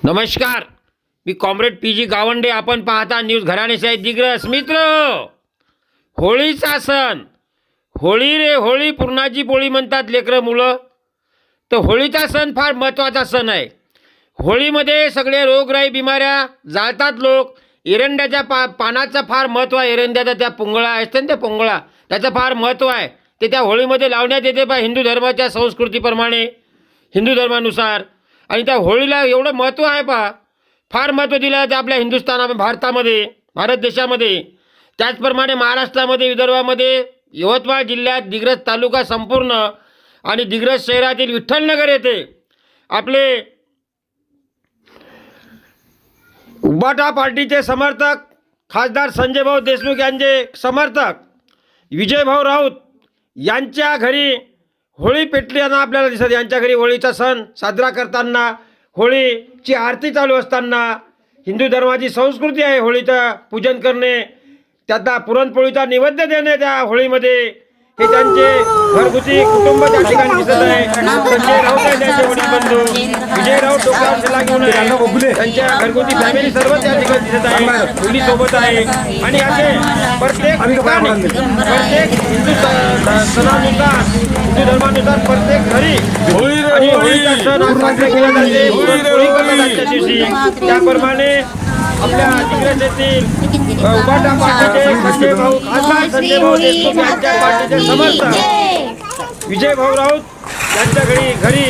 नमस्कार, मी comrade PG. Gawande. आपण पाहता न्यूज घराणेशाही दिग्रस. मित्र, होळीचा सण. होळी रे होळी, पुरणाची पोळी म्हणतात लेकरं मुलं. तर होळीचा सण फार महत्त्वाचा सण आहे. होळीमध्ये सगळे रोगराई बिमाऱ्या जाळतात लोक. एरंड्याच्या पानाचं फार महत्त्व आहे. एरंड्याचा त्या पोंगळा असते ना, त्या पोंगळा त्याचं फार महत्त्व आहे. ते त्या होळीमध्ये लावण्यात येते पहा, हिंदू धर्माच्या संस्कृतीप्रमाणे, हिंदू धर्मानुसार. आणि त्या होळीला एवढं महत्त्व आहे पहा, फार महत्त्व दिलं जाते आपल्या भारतामध्ये, भारत देशामध्ये. त्याचप्रमाणे महाराष्ट्रामध्ये, विदर्भामध्ये, यवतमाळ जिल्ह्यात, दिग्रस तालुका संपूर्ण आणि दिग्रस शहरातील विठ्ठलनगर येथे आपले उबाटा पार्टीचे समर्थक खासदार संजय भाऊ देशमुख यांचे समर्थक विजयभाऊ राऊत यांच्या घरी होळी पेटल्यानं आपल्याला दिसत. यांच्या घरी होळीचा सण साजरा करताना, होळीची आरती चालू असताना, हिंदू धर्माची संस्कृती आहे होळीचं पूजन करणे, त्याचा पुरणपोळीचा नैवेद्य देणे त्या होळीमध्ये. हे त्यांचे घरगुती कुटुंब त्या ठिकाणी दिसत आहे. संजय राऊत आहे त्यांचे वडील बंधू, विजय राऊत डोक्यावर शेला घेऊन आहे, त्यांच्या घरगुती फॅमिली सर्व त्या ठिकाणी दिसत आहे, मुली सोबत आहे. आणि असे प्रत्येक ठिकाणी, प्रत्येक हिंदू सणानुसार, हिंदू धर्मानुसार प्रत्येक घरी आणि होळीचा सण हा साजरा केला जाते. पुरणपोळी करतात आजच्या दिवशी. त्याप्रमाणे आपल्या दिग्रस येथील उबाटा पार्टीचे संजय भाऊ, खासदार संजय भाऊ देशमुख यांच्या पार्टीचे समर्थक विजय भाऊ राऊत यांच्या घरी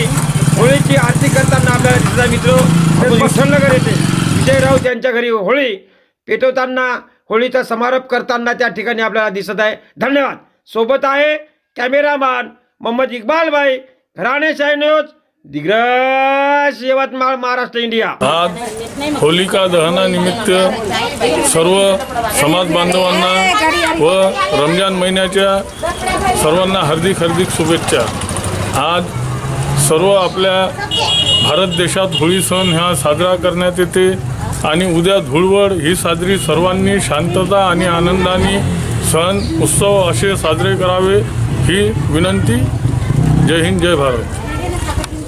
होळीची आरती करताना आपल्याला दिसत. मित्र, विठ्ठलनगर येथे विजय राऊत यांच्या घरी होळी पेटवताना, होळीचा समारोप करताना त्या ठिकाणी आपल्याला दिसत आहे. धन्यवाद. सोबत आहे कॅमेरामॅन मोहम्मद इक्बाल भाई. घराणेशाही न्यूज, दिग्रस, यवतमाळ, महाराष्ट्र, इंडिया. आज होलिका दहनानिमित्त सर्व समाज बांधवांना व रमजान महिन्याच्या सर्वांना हार्दिक शुभेच्छा. आज सर्व आपल्या भारत देशात होळी सण हा साजरा करण्यात येते आणि उद्या धुळवड ही साजरी सर्वांनी शांतता आणि आनंदाने सण उत्सव असे साजरे करावे ही विनंती. जय हिंद, जय भारत.